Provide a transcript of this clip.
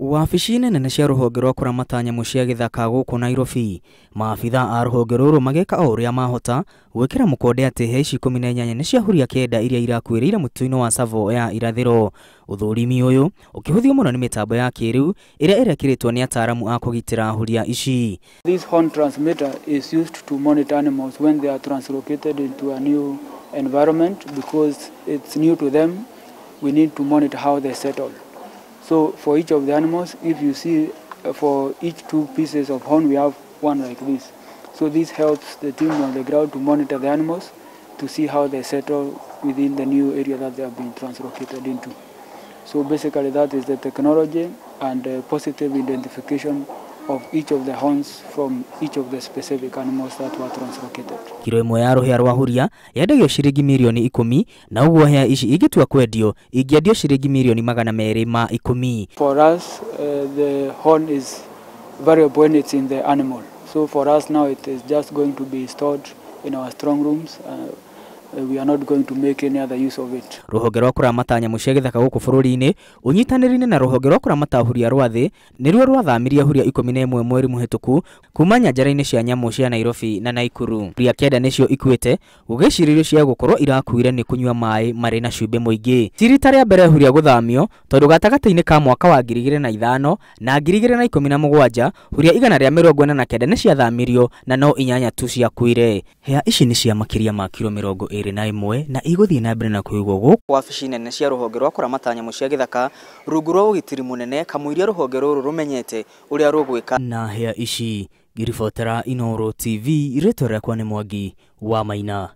Wabici-inĩ nene cia ruhonge rwa kuramata nyamu cia githaka gũkũ Nairobi, maabitha a ruhonge rũrũ mageka o ũrĩa mahota gwĩkĩra mũkonde atĩ he ici 18 nĩ cia huria kenda iria irakuiriire mũtitũ-inĩ wa tsavo ya irathiro. Ũthũrimi ũyũ ũkĩhũthio mũno nĩ mĩtambo ya kĩrĩu ĩrĩa ĩrekĩrĩtwo nĩ ataaramu a kũgitĩra huria ici. This horn transmitter is used to monitor animals when they are translocated into a new environment. Because it's new to them, we need to monitor how they settle. So for each of the animals, if you see for each 2 pieces of horn, we have one like this. So this helps the team on the ground to monitor the animals to see how they settle within the new area that they have been translocated into. So basically that is the technology and the positive identification of each of the horns from each of the specific animals that were translocated. Kilo ĩmwe ya rũhĩa rwa huria yendagio ciringi mirioni 10, na ũguo hĩa ici ingĩtua kwendio ingĩendio ciringi mirioni 210. For us, the horn is variable when it's in the animal. So for us now, it is just going to be stored in our strong rooms. We are not going to make any other use of it. Ruhonge rwa kuramata nyamu cia githaka gũkũ bũrũri-inĩ ũnyitanĩri-inĩ na ruhonge rwa kuramata huria rwa thĩ nĩruo rwathamirie huria 11 mweri mũhĩtũku kuma nyanjara-inĩ cia nyamu cia Nairobi na Naikuru. Huria kenda nĩcio ikuĩte gũgĩcirĩrio cia gũkorwo irakuire nĩ kũnyua maĩ marĩ na cumbĩ mũingĩ. Ti rita rĩa mbere huria gũthamio, tondũ gatagatĩ-inĩ ka mwaka wa 2005 na 2017 huria 149 nĩ ciathamirio na no inyanya tu ciakuire. Hĩa ici nĩ cia makĩria ma kilo 21 na igũthiĩ na mbere na kũigwo gũkũ wabici nene cia ruhonge rwa kuramata nyamu cia githaka rungu rwa ũgitĩri mũnene kamũiria ruhonge rũrũ rũmenyete ũrĩa rũgwĩka na hĩa ici. Ngiribotera Inooro TV, rĩtwa rĩakwa nĩ Mwangi wa Maina.